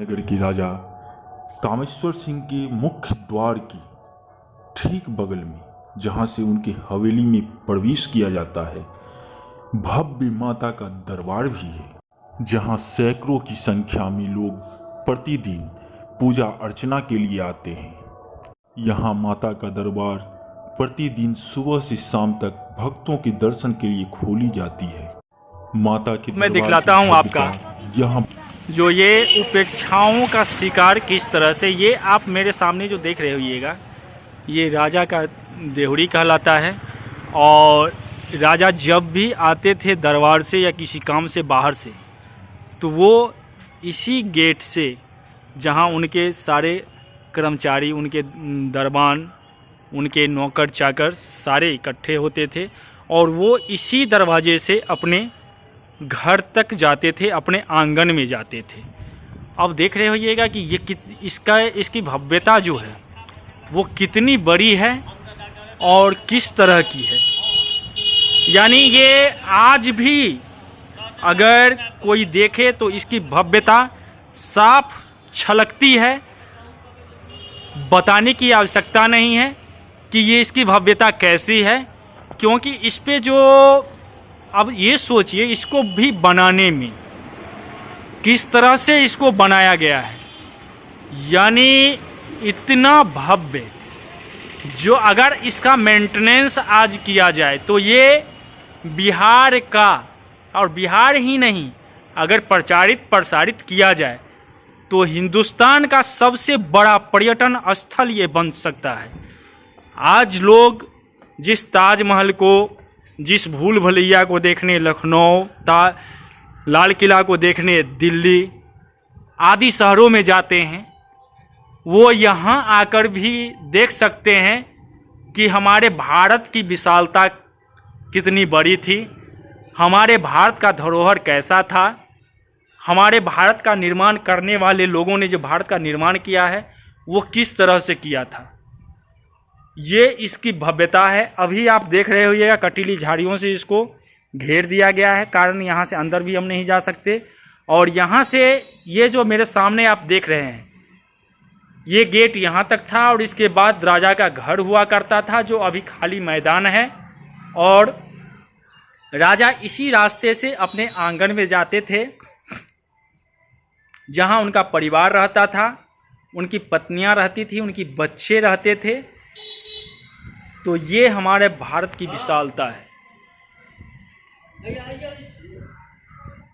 नगर की राजा कामेश्वर सिंह के मुख्य द्वार की ठीक बगल में, जहां से उनके हवेली में प्रवेश किया जाता है, भव्य माता का दरबार भी है, जहां सैकड़ों की संख्या में लोग प्रतिदिन पूजा अर्चना के लिए आते हैं। यहां माता का दरबार प्रतिदिन सुबह से शाम तक भक्तों के दर्शन के लिए खोली जाती है। माता के मैं दिखलाता हूं आपका यहाँ जो ये उपेक्षाओं का शिकार किस तरह से, ये आप मेरे सामने जो देख रहे होइएगा, ये राजा का देहुरी कहलाता है। और राजा जब भी आते थे दरबार से या किसी काम से बाहर से, तो वो इसी गेट से, जहाँ उनके सारे कर्मचारी, उनके दरबान, उनके नौकर चाकर सारे इकट्ठे होते थे, और वो इसी दरवाजे से अपने घर तक जाते थे, अपने आंगन में जाते थे। अब देख रहे होइएगा कि ये इसकी भव्यता जो है वो कितनी बड़ी है और किस तरह की है। यानी ये आज भी अगर कोई देखे तो इसकी भव्यता साफ छलकती है। बताने की आवश्यकता नहीं है कि ये इसकी भव्यता कैसी है, क्योंकि इस पे जो, अब ये सोचिए इसको भी बनाने में किस तरह से इसको बनाया गया है। यानी इतना भव्य, जो अगर इसका मेंटेनेंस आज किया जाए तो ये बिहार का, और बिहार ही नहीं, अगर प्रसारित किया जाए तो हिंदुस्तान का सबसे बड़ा पर्यटन स्थल ये बन सकता है। आज लोग जिस ताजमहल को, जिस भूल भुलैया को देखने लखनऊ, लाल किला को देखने दिल्ली आदि शहरों में जाते हैं, वो यहाँ आकर भी देख सकते हैं कि हमारे भारत की विशालता कितनी बड़ी थी, हमारे भारत का धरोहर कैसा था, हमारे भारत का निर्माण करने वाले लोगों ने जो भारत का निर्माण किया है वो किस तरह से किया था। ये इसकी भव्यता है। अभी आप देख रहे होइएगा कटीली झाड़ियों से इसको घेर दिया गया है, कारण यहाँ से अंदर भी हम नहीं जा सकते। और यहाँ से ये जो मेरे सामने आप देख रहे हैं, ये गेट यहाँ तक था, और इसके बाद राजा का घर हुआ करता था, जो अभी खाली मैदान है। और राजा इसी रास्ते से अपने आंगन में जाते थे, जहाँ उनका परिवार रहता था, उनकी पत्नियाँ रहती थी, उनकी बच्चे रहते थे। तो ये हमारे भारत की विशालता है।